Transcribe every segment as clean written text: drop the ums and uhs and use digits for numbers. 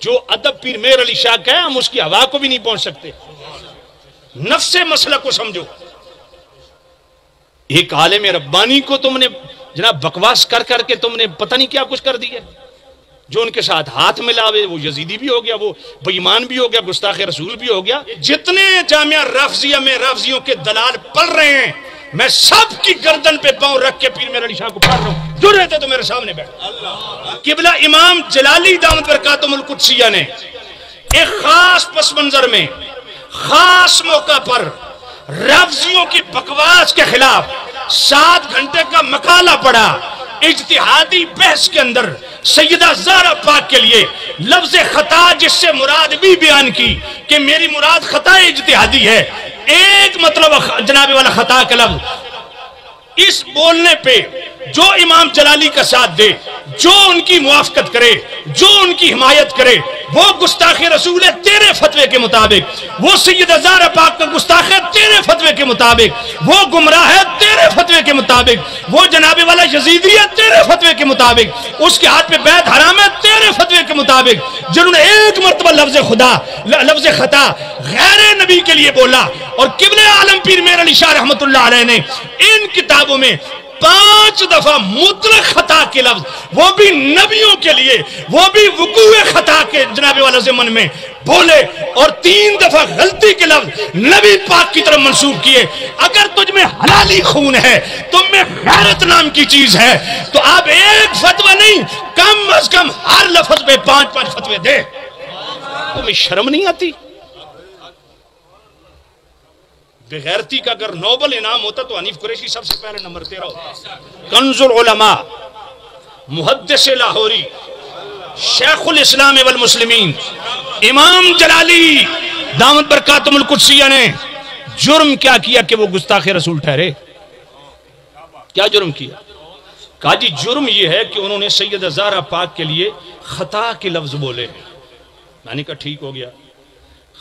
جو ادب پیر مہر علی شاہ کا ہے ہم اس کی ہوا کو بھی نہیں پہنچ سکتے. نفس مسئلہ کو سمجھو. ایک عالم ربانی کو تم نے جناب بکواس کر کر کے تم نے پتہ نہیں کیا کچھ کر دیا. جو ان کے ساتھ ہاتھ ملاوے وہ یزیدی بھی ہو گیا, وہ بے ایمان بھی ہو گیا, گستاخ رسول بھی ہو گیا. جتنے جامعہ رافضیہ میں رافضیوں کے دلال پڑھ رہے ہیں میں سب کی گردن پہ پاؤں رکھ کے پیر مہر علی شاہ کو پڑھ رہا ہوں. جو رہتے تو میرے سامنے بیٹھ. قبلہ امام جلالی دامت برکاتہم القدسیہ نے ایک خاص پس منظر میں خاص موقع پر رافضیوں کی بکواس کے خلاف 7 گھنٹے کا مقالہ پڑھا. اجتہادی بحث کے اندر سیدہ زہرا پاک کے لیے لفظ خطا جس سے مراد بھی بیان کی کہ میری مراد خطا اجتہادی ہے. ایک مطلب جناب والا خطا کا لفظ اس بولنے پہ جو امام جلالی کا ساتھ دے, جو ان کی موافقت کرے, جو ان کی حمایت کرے وہ گستاخ رسول ہے تیرے فتوے کے مطابق, وہ سیدہ زہرا پاک کا گستاخ ہے تیرے فتوے کے مطابق, وہ گمراہ ہے تیرے فتوے کے مطابق, وہ جناب والا یزیدی ہے تیرے فتوے کے مطابق, اس کے ہاتھ پہ بیعت حرام ہے تیرے فتوے کے مطابق. جنہوں نے ایک مرتبہ لفظ خطا غیر نبی کے لیے بولا اور قبلہ عالم پیر مہر علی شاہ رحمت اللہ علیہ نے ان کتابوں میں 5 دفعہ مطلق خطا کے لفظ, وہ بھی نبیوں کے لیے, وہ بھی وقوع خطا کے جناب والا ضمن میں بولے, اور 3 دفعہ غلطی کے لفظ نبی پاک کی طرف منسوب کیے. اگر تجھ میں حلالی خون ہے, تم میں غیرت نام کی چیز ہے, تو آپ ایک فتوہ نہیں کم از کم ہر لفظ پہ 5 فتوے دے. تمہیں شرم نہیں آتی؟ بغیرتی کا اگر نوبل انعام ہوتا تو حنیف قریشی سب سے پہلے نمبر 13 ہوتا. کنز العلماء محدث لاہوری شیخ الاسلام والمسلمین امام جلالی دامت برکاتہم القدسیہ نے جرم کیا کیا کہ وہ گستاخ رسول ٹھہرے؟ کیا جرم کیا؟ کہا جی جرم یہ ہے کہ انہوں نے سیدہ زہرا پاک کے لیے خطا کے لفظ بولے. میں نے کہا ٹھیک ہو گیا,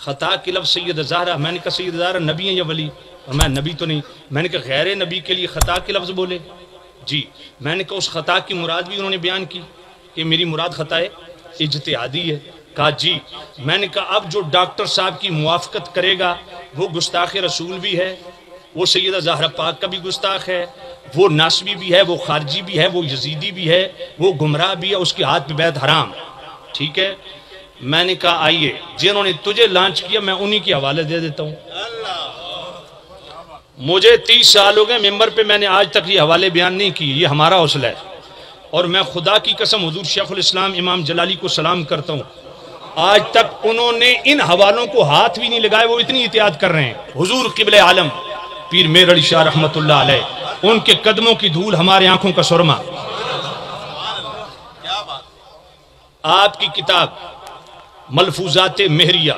خطا کے لفظ سیدہ زہرا. میں نے کہا سیدہ زہرا نبی ہیں یا ولی؟ اور میں نبی تو نہیں. میں نے کہا غیر نبی کے لیے خطا کے لفظ بولے؟ جی. میں نے کہا اس خطا کی مراد بھی انہوں نے بیان کی کہ میری مراد خطا ہے اجتہادی ہے. کہا جی. میں نے کہا اب جو ڈاکٹر صاحب کی موافقت کرے گا وہ گستاخ رسول بھی ہے, وہ سیدہ زہرا پاک کا بھی گستاخ ہے, وہ ناسبی بھی ہے, وہ خارجی بھی ہے, وہ یزیدی بھی ہے, وہ گمراہ بھی ہے, اس کے ہاتھ پہ بیعت حرام. ٹھیک ہے. میں نے کہا آئیے جنہوں نے تجھے لانچ کیا میں انہی کے حوالے دے دیتا ہوں. مجھے 30 سال ہو گئے ممبر پہ, میں نے آج تک یہ حوالے بیان نہیں کی. یہ ہمارا حوصلہ ہے, اور میں خدا کی قسم حضور شیخ الاسلام امام جلالی کو سلام کرتا ہوں, آج تک انہوں نے ان حوالوں کو ہاتھ بھی نہیں لگائے. وہ اتنی احتیاط کر رہے ہیں. حضور قبلہ عالم پیر مہر علی شاہ رحمت اللہ علیہ, ان کے قدموں کی دھول ہمارے آنکھوں کا سرما. آپ کی کتاب ملفوظات مہریہ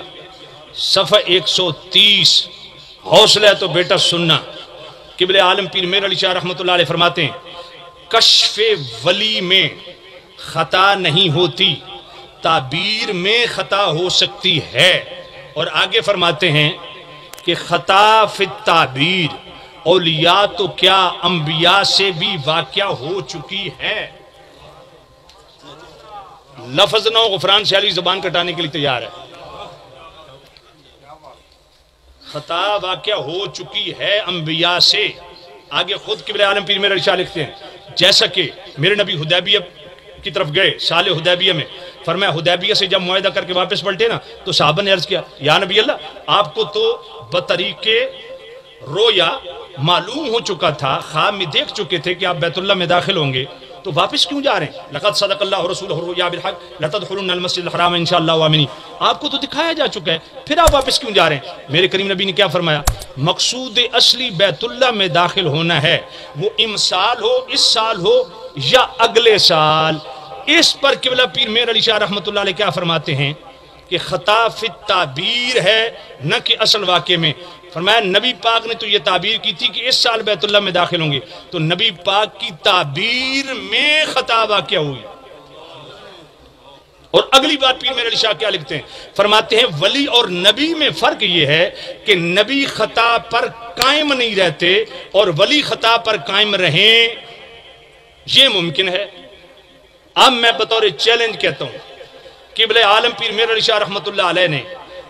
صفحہ 130, حوصلہ ہے تو بیٹا سننا. قبلہ عالم پیر مہر علی شاہ رحمت اللہ علیہ فرماتے ہیں کشف ولی میں خطا نہیں ہوتی, تعبیر میں خطا ہو سکتی ہے. اور آگے فرماتے ہیں کہ خطا فی التعبیر اولیاء تو کیا انبیاء سے بھی واقع ہو چکی ہے. لفظ نو غفران سے علی زبان کٹانے کے لیے تیار ہے. خطا واقع ہو چکی ہے انبیاء سے. آگے خود قبلہ عالم پیر مہر علی شاہ لکھتے ہیں جیسا کہ میرے نبی حدیبیہ کی طرف گئے سال حدیبیہ میں, فرمایا حدیبیہ سے جب معاہدہ کر کے واپس پلٹے نا تو صحابہ نے عرض کیا یا نبی اللہ آپ کو تو بطریق رویا معلوم ہو چکا تھا, خواب میں دیکھ چکے تھے کہ آپ بیت اللہ میں داخل ہوں گے, تو واپس کیوں جا رہے ہیں؟ لقد صدق اللہ رسولہ الرؤیا بالحق لتدخلن المسجد الحرام انشاءاللہ آمنین. آپ کو تو دکھایا جا چکا ہے, پھر آپ واپس کیوں جا رہے ہیں؟ میرے کریم نبی نے کیا فرمایا؟ مقصود اصلی بیت اللہ میں داخل ہونا ہے, وہ امسال ہو, اس سال ہو یا اگلے سال. اس پر قبلہ پیر مہر علی شاہ رحمت اللہ علیہ کیا فرماتے ہیں کہ خطا فی التعبیر ہے نہ کہ اصل واقع میں. فرمایا نبی پاک نے تو یہ تعبیر کی تھی کہ اس سال بیت اللہ میں داخل ہوں گے, تو نبی پاک کی تعبیر میں خطا واقع ہوئی. اور اگلی بات پیر مہر علی شاہ کیا لکھتے ہیں, فرماتے ہیں ولی اور نبی میں فرق یہ ہے کہ نبی خطا پر قائم نہیں رہتے اور ولی خطا پر قائم رہیں, یہ ممکن ہے. اب میں بطور چیلنج کہتا ہوں قبلہ عالم پیر میر علی شاہ رحمۃ اللہ علیہ نے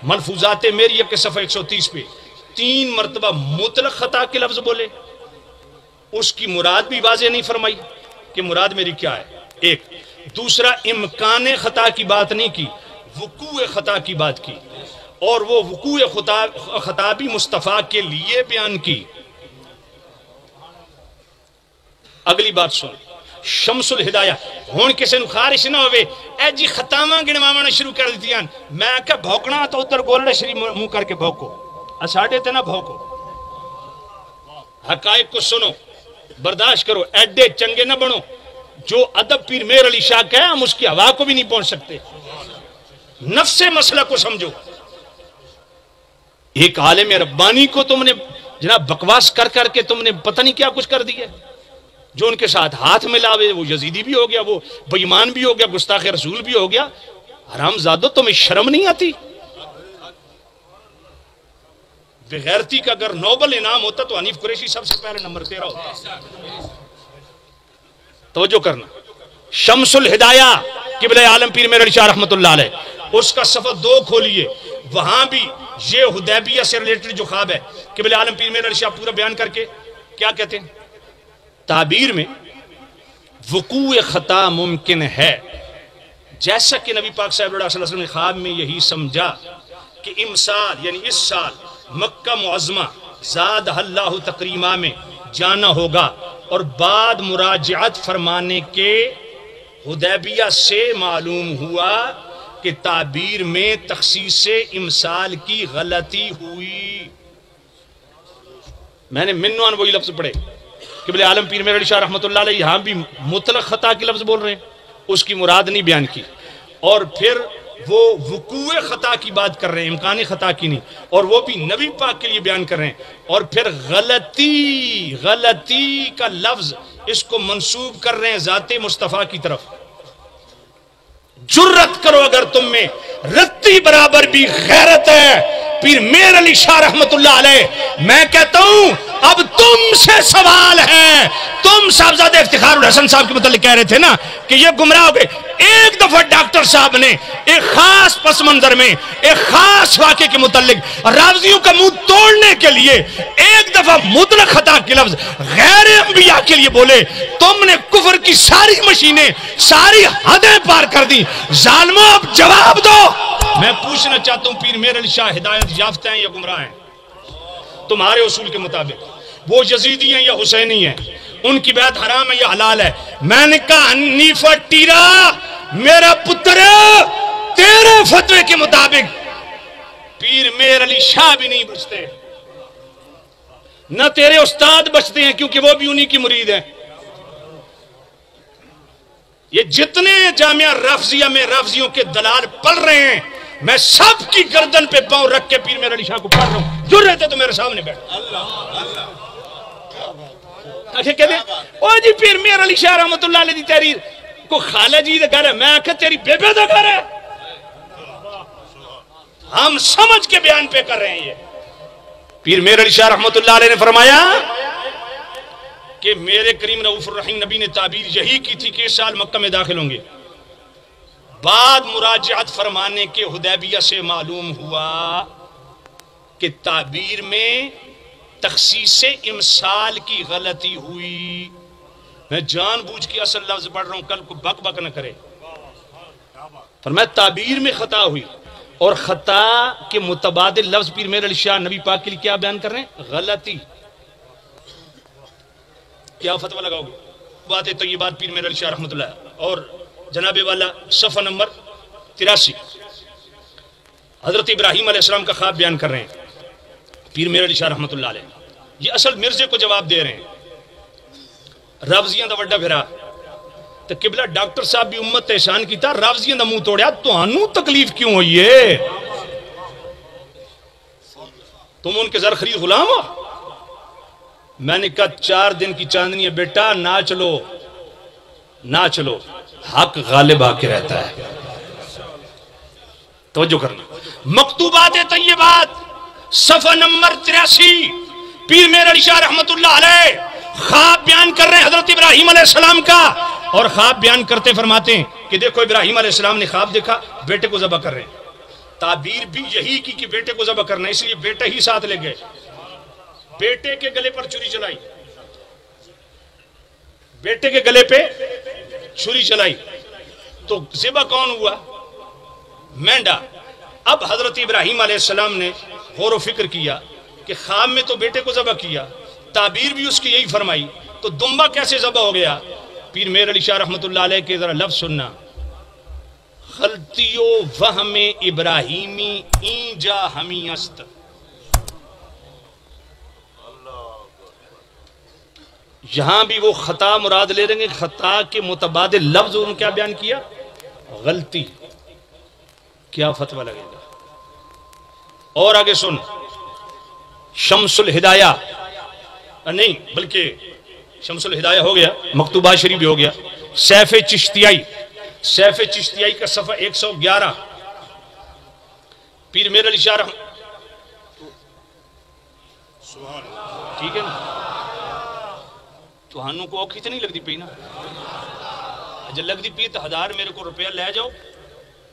ملفوظات میریہ کے صفحہ 130 پہ 3 مرتبہ مطلق خطا کے لفظ بولے، اس کی مراد بھی واضح نہیں فرمائی کہ مراد میری کیا ہے، ایک دوسرا امکان خطا کی بات نہیں کی، وقوع خطا کی بات کی، اور وہ وقوع خطا بھی مصطفیٰ کے لیے بیان کی۔ اگلی بات سن، شمس الہدایہ ہون کسے نو خارش نہ ہوئے اے جی خطاواں گنواواں شروع کر دیتیاں، میں کہ بھوکنا تو ادھر گولڑے شری منہ کر کے بھوکو، اساڑے تے نہ بھوکو، حقائق کو سنو، برداشت کرو، ایڈے چنگے نہ بنو۔ جو ادب پیر میر علی شاہ کا ہے ہم اس کی ہوا کو بھی نہیں پہنچ سکتے، نفس مسئلہ کو سمجھو۔ ایک عالم ربانی کو تم نے جناب بکواس کر کر کے تم نے پتہ نہیں کیا کچھ کر دیا، جو ان کے ساتھ ہاتھ ملاوے وہ یزیدی بھی ہو گیا، وہ بے ایمان بھی ہو گیا، گستاخ رسول بھی ہو گیا۔ حرام زادو تمہیں شرم نہیں آتی؟ بغیرتی کا اگر نوبل انعام ہوتا تو حنیف قریشی سب سے پہلے نمبر 13 ہوتا۔ توجہ کرنا، شمس الہدایہ قبلہ عالم پیر میر علی شاہ رحمۃ اللہ علیہ، اس کا صفحہ 2 کھولیے، وہاں بھی یہ حدیبیہ سے ریلیٹڈ جو خواب ہے قبلہ عالم پیر میر علی شاہ پورا بیان کر کے کیا کہتے ہیں؟ تعبیر میں وقوع خطا ممکن ہے، جیسا کہ نبی پاک صلی اللہ علیہ وسلم نے خواب میں یہی سمجھا کہ امسال یعنی اس سال مکہ معظمہ زاد اللہ تکریمہ میں جانا ہوگا، اور بعد مراجعت فرمانے کے حدیبیہ سے معلوم ہوا کہ تعبیر میں تخصیص امسال کی غلطی ہوئی۔ میں نے منوان وہی لفظ پڑھے، قبلہ عالم پیر میر علی شاہ رحمۃ اللہ علیہ یہاں بھی مطلق خطا کے لفظ بول رہے ہیں، اس کی مراد نہیں بیان کی، اور پھر وہ وقوع خطا کی بات کر رہے ہیں، امکانی خطا کی نہیں، اور وہ بھی نبی پاک کے لیے بیان کر رہے ہیں، اور پھر غلطی کا لفظ اس کو منسوب کر رہے ہیں ذات مصطفیٰ کی طرف۔ جرت کرو اگر تم میں رتی برابر بھی غیرت ہے پیر میر علی شاہ رحمت اللہ علیہ، میں کہتا ہوں اب تم سے سوال ہے۔ تم صاحبزادہ افتخار الحسن صاحب کے متعلق کہہ رہے تھے نا کہ یہ گمراہ ہو گئے، ایک دفعہ ڈاکٹر صاحب نے ایک خاص پس منظر میں ایک خاص واقعے کے متعلق رافضیوں کا منہ توڑنے کے لیے ایک دفعہ مطلق خطا کے لفظ غیر انبیاء کے لیے بولے، تم نے کفر کی ساری مشینیں ساری حدیں پار کر دی۔ ظالموں اب جواب دو۔ میں پوچھنا چاہتا ہوں پیر میر علی شاہ ہدایت یافتہ ہیں یا گمراہ ہیں تمہارے اصول کے مطابق؟ وہ یزیدی ہیں یا حسینی ہیں؟ ان کی بیعت حرام ہے یا حلال ہے؟ میں نے کہا حنیفہ ٹیرا میرا پتر تیرے فتوے کے مطابق پیر میر علی شاہ بھی نہیں بچتے، نہ تیرے استاد بچتے ہیں، کیونکہ وہ بھی انہی کی مرید ہیں۔ یہ جتنے جامعہ رافضیہ میں رافضیوں کے دلال پڑھ رہے ہیں، میں سب کی گردن پہ پاؤں رکھ کے پیر میر علی شاہ کو پڑھ رہا ہوں، جو رہتے تو میرے سامنے بیٹھ۔ کہتے ہیں او جی پیر میر علی شاہ رحمت اللہ علیہ دی تحریر کو خالہ جی دے گھر ہے، میں آکھا تیری بیبے دے گھر ہے۔ ہم سمجھ کے بیان پہ کر رہے ہیں۔ یہ پیر میر علی شاہ رحمت اللہ علیہ نے فرمایا کہ میرے کریم رؤوف الرحیم نبی نے تعبیر یہی کی تھی کہ اس سال مکہ میں داخل ہوں گے، بعد مراجعت فرمانے کے حدیبیہ سے معلوم ہوا کہ تعبیر میں تخصیص امسال کی غلطی ہوئی۔ میں جان بوجھ کے اصل لفظ پڑھ رہا ہوں، کل کو بک بک نہ کرے۔ فرمایا تعبیر میں خطا ہوئی، اور خطا کے متبادل لفظ پیر میر علی شاہ نبی پاک کے لیے کیا بیان کر رہے ہیں؟ غلطی۔ کیا فتوہ لگاؤ گے؟ بات طیبات پیر میر علی شاہ رحمت اللہ اور جناب والا صفحہ نمبر 83 حضرت ابراہیم علیہ السلام کا خواب بیان کر رہے ہیں پیر میر علی شاہ رحمت اللہ علیہ۔ یہ اصل مرزے کو جواب دے رہے ہیں۔ رافضیاں دا وڈا پھرا تو قبلہ ڈاکٹر صاحب بھی امت احسان کیتا، رافضیاں دا منہ توڑیا، تو انو تکلیف کیوں ہوئی ہے؟ تم ان کے زر خرید غلام ہو؟ میں نے کہا 4 دن کی چاندنی ہے بیٹا، نہ چلو نہ چلو، حق غالب آ کے رہتا ہے۔ توجہ کرنا، مکتوبات طیبات صفحہ نمبر 83 پیر میر علی شاہ رحمت اللہ علیہ خواب بیان کر رہے ہیں حضرت ابراہیم علیہ السلام کا، اور خواب بیان کرتے فرماتے ہیں کہ دیکھو ابراہیم علیہ السلام نے خواب دیکھا بیٹے کو ذبح کر رہے ہیں، تعبیر بھی یہی کی کہ بیٹے کو ذبح کرنا ہے، اس لیے بیٹا ہی ساتھ لے گئے، بیٹے کے گلے پر چھری چلائی، بیٹے کے گلے پہ چھری چلائی، تو ذبح کون ہوا؟ مینڈا۔ اب حضرت ابراہیم علیہ السلام نے غور و فکر کیا کہ خواب میں تو بیٹے کو ذبح کیا، تعبیر بھی اس کی یہی فرمائی، تو دمبا کیسے ذبح ہو گیا؟ پیر میر علی شاہ رحمۃ اللہ علیہ کے ذرا لفظ سننا، غلطی و وہم ابراہیمی این جا ہمی است۔ یہاں بھی وہ خطا مراد لے رہیں گے، خطا کے متبادل لفظ انہوں نے کیا بیان کیا؟ غلطی۔ کیا فتویٰ لگے گا؟ اور آگے سن، شمس الہدایہ نہیں بلکہ شمس الہدایہ ہو گیا، مکتوبہ شریف بھی ہو گیا، سیف چشتیائی، سیف چشتیائی کا صفحہ 111، پیر میر علی شاہ ٹھیک ہے نا؟ تو ہنوں کو اوکھی تو نہیں لگ دی پی نا؟ جب لگ دی پی تو 1000 میرے کو روپیہ لے جاؤ،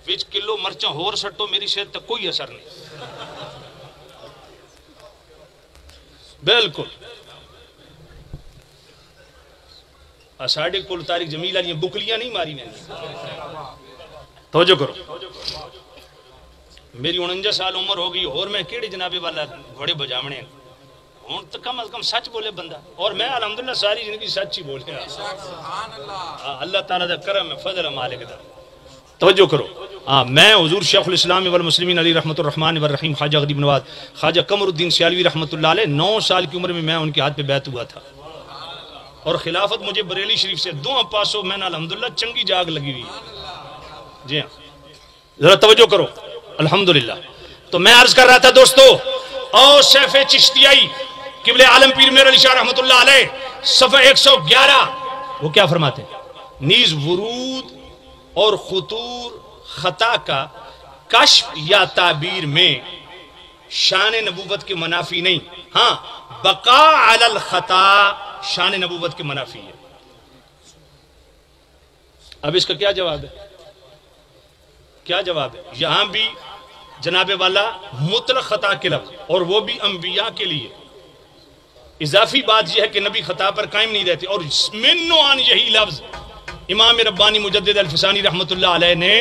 وچ کلو مرچاں ہور سٹو، میری صحت تک کوئی اثر نہیں۔ بالکل ساڑھے کل تاریخ جمیلہ لیے بکلیاں نہیں ماری میں توجہ کرو، میری 49 سال عمر ہو گئی اور میں کیڑے جنابے والا گھوڑے بجامنے ہوں، تو کم از کم سچ بولے بندہ، اور میں الحمدللہ ساری زندگی سچ ہی بولے۔ اللہ تعالیٰ دا کرم ہے، فضل مالک دا۔ توجہ کرو، میں حضور شیخ الاسلام والمسلمین علی رحمت الرحمن والرحیم خواجہ غریب نواز خواجہ قمر الدین سیالوی رحمت اللہ علیہ 9 سال کی عمر میں ان کے ہاتھ پہ بیعت ہوا تھا، اور خلافت مجھے بریلی شریف سے 2 پاسوں میں نے الحمدللہ چنگی جاگ لگی ہوئی۔ جی ہاں ذرا توجہ کرو، الحمدللہ۔ تو میں عرض کر رہا تھا دوستو، او سیف چشتیائی قبل عالم پیر میر علی شاہ رحمت اللہ علیہ صفحہ 111 وہ کیا فرماتے ہیں؟ نیز ورود اور خطور خطا کا کشف یا تعبیر میں شان نبوت کے منافی نہیں، ہاں بقا علی الخطا شان نبوت کے منافی ہے۔ اب اس کا کیا جواب ہے؟ کیا جواب ہے؟ یہاں بھی جناب والا مطلق خطا کے لفظ، اور وہ بھی انبیاء کے لیے۔ اضافی بات یہ ہے کہ نبی خطا پر قائم نہیں رہتے، اور منوان یہی لفظ امام ربانی مجدد الفسانی رحمت اللہ علیہ نے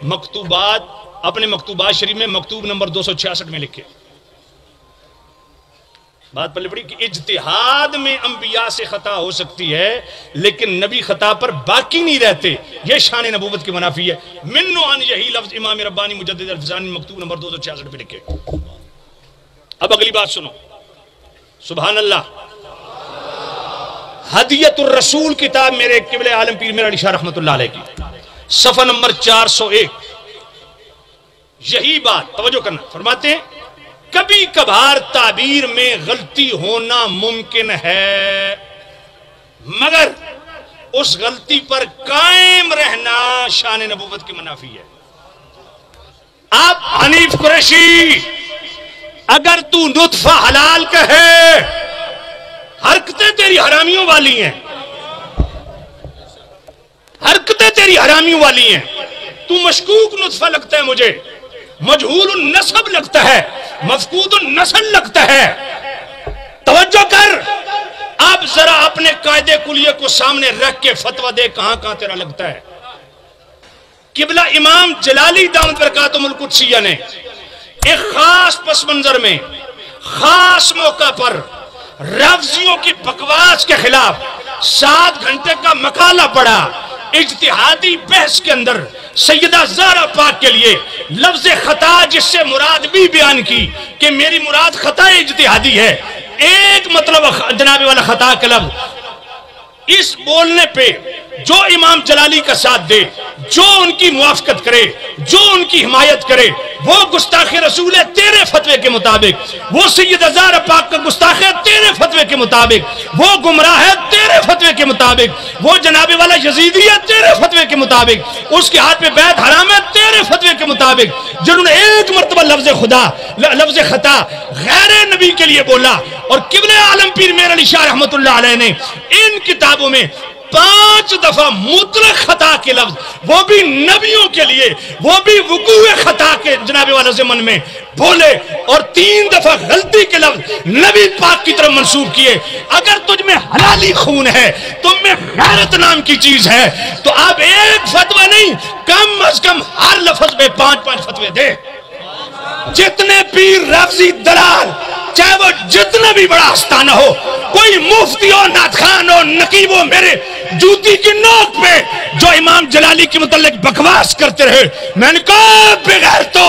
مکتوبات اپنے مکتوبات شریف میں مکتوب نمبر 266 میں لکھے۔ بات پہلے پڑی کہ اجتہاد میں انبیاء سے خطا ہو سکتی ہے لیکن نبی خطا پر باقی نہیں رہتے، یہ شان نبوت کی منافی ہے۔ منوان یہی لفظ امام ربانی مجدد الفسانی مکتوب نمبر 266 پہ لکھے۔ اب اگلی بات سنو، سبحان اللہ۔ ہدیت الرسول کتاب میرے قبلہ عالم پیر میر علی شاہ رحمت اللہ علیہ کی صفحہ نمبر 401، یہی بات توجہ کرنا، فرماتے ہیں کبھی کبھار تعبیر میں غلطی ہونا ممکن ہے مگر اس غلطی پر قائم رہنا شان نبوت کی منافی ہے۔ اب حنیف قریشی اگر تو نطفہ حلال کہے، حرکتیں تیری حرامیوں والی ہیں، حرکتیں تیری حرامیوں والی ہیں، تو مشکوک نطفہ لگتا ہے مجھے، مجہول النسب لگتا ہے، مفقود النسل لگتا ہے، توجہ کر۔ اب ذرا اپنے قاعدے کلیے کو سامنے رکھ کے فتویٰ دے کہاں کہاں تیرا لگتا ہے۔ قبلہ امام جلالی دامت برکاتہم القدسیہ نے ایک خاص پس منظر میں خاص موقع پر رافضیوں کی بکواس کے خلاف 7 گھنٹے کا مقالہ پڑھا، اجتہادی بحث کے اندر سیدہ زہرا پاک کے لیے لفظ خطا جس سے مراد بھی بیان کی کہ میری مراد خطا اجتہادی ہے، ایک مطلب جناب والا خطا کا لفظ، اس بولنے پہ جو امام جلالی کا ساتھ دے، جو ان کی موافقت کرے، جو ان کی حمایت کرے، وہ گستاخ رسول ہے تیرے فتوے کے مطابق، وہ سیدہ زہرا پاک کا گستاخ ہے تیرے فتوے کے مطابق، وہ گمراہ ہے تیرے فتوے کے مطابق، وہ جناب والا یزیدی ہے تیرے فتوے کے مطابق، اس کے ہاتھ پہ بیعت حرام ہے تیرے فتوے کے مطابق، جنہوں نے ایک مرتبہ لفظ خطا غیر نبی کے لیے بولا، اور قبلہ عالم پیر میر علی شاہ رحمت اللہ علیہ نے ان کتابوں میں 5 دفعہ مطلق خطا کے لفظ، وہ بھی نبیوں کے لیے، وہ بھی وقوع خطا کے جناب والا ضمن میں بولے، اور 3 دفعہ غلطی کے لفظ نبی پاک کی طرف منسوب کیے۔ اگر تجھ میں حلالی خون ہے، تم میں غیرت نام کی چیز ہے، تو آپ ایک فتوہ نہیں، کم از کم ہر لفظ میں 5 فتوے دے۔ جتنے پیر رافضی دلال، چاہے وہ جتنا بھی بڑا آستانہ ہو، کوئی مفتی ہو، نعت خوان ہو، نقیب ہو، میرے جوتی کی نوک پہ جو امام جلالی کے متعلق بکواس کرتے رہے، میں نے کہا بغیر تو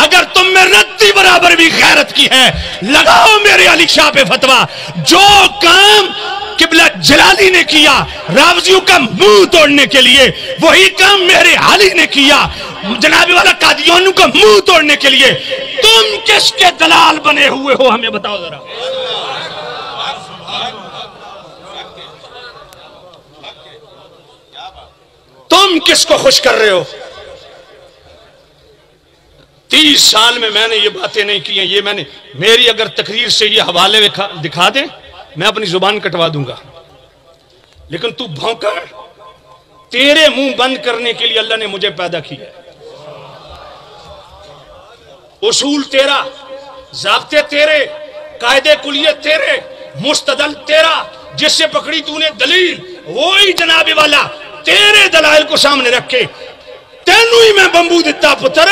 اگر تم میں رتی برابر بھی غیرت کی ہے، لگاؤ میرے علی شاہ پہ فتوہ۔ جو کام قبلہ جلالی نے کیا راوزیوں کا منہ توڑنے کے لیے، وہی کام میرے علی نے کیا جناب والا قادیانیوں کا منہ توڑنے کے لیے۔ تم کس کے دلال بنے ہوئے ہو ہمیں بتاؤ ذرا۔ تم کس کو خوش کر رہے ہو؟ 30 سال میں نے یہ باتیں نہیں کی ہیں، یہ میں نے میری اگر تقریر سے یہ حوالے دکھا دیں میں اپنی زبان کٹوا دوں گا، لیکن تو بھونکا، تیرے منہ بند کرنے کے لیے اللہ نے مجھے پیدا کیا ہے۔ اصول تیرا، ضابطے تیرے، قاعدے کلیے تیرے، مستدل تیرا، جس سے پکڑی تو نے دلیل وہی جناب والا تیرے دلائل کو سامنے رکھے تینوں ہی میں بمبو دیتا پتر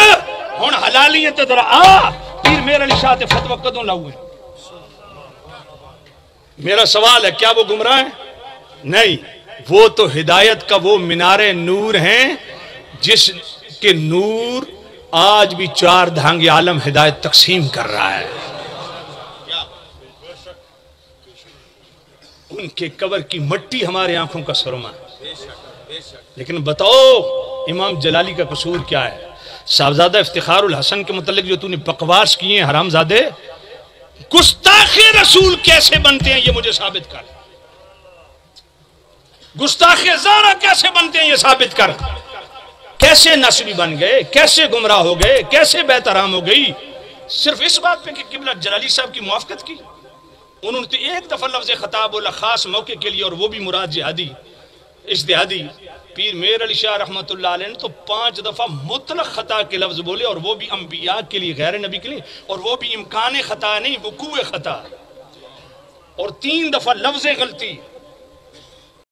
ہون حلالیاں تے ذرا آ پیر میرے علی شاہ تے فتوہ کدوں لاؤ۔ میرا سوال ہے کیا وہ گمراہ ہیں؟ نہیں، وہ تو ہدایت کا وہ مینار نور ہیں جس کے نور آج بھی 4 دھانگے عالم ہدایت تقسیم کر رہا ہے۔ ان کے قبر کی مٹی ہمارے آنکھوں کا سرما ہے۔ لیکن بتاؤ امام جلالی کا قصور کیا ہے؟ صاحبزادہ افتخار الحسن کے متعلق جو تو نے بکواس کیے ہیں حرام زادے، گستاخ رسول کیسے بنتے ہیں یہ مجھے ثابت کر، گستاخ زارہ کیسے بنتے ہیں یہ ثابت کر، کیسے نسبی بن گئے، کیسے گمراہ ہو گئے، کیسے بیت حرام ہو گئی، صرف اس بات پہ کہ قبلہ جلالی صاحب کی موافقت کی۔ انہوں نے تو ایک دفعہ لفظ خطاب بولا خاص موقع کے لیے، اور وہ بھی مراد جہادی اجتہادی۔ پیر میر علی شاہ رحمۃ اللہ علیہ نے تو 5 دفعہ مطلق خطا کے لفظ بولے، اور وہ بھی انبیاء کے لیے، غیر نبی کے لیے، اور وہ بھی امکان خطا نہیں، وقوع خطا، اور 3 دفعہ لفظ غلطی۔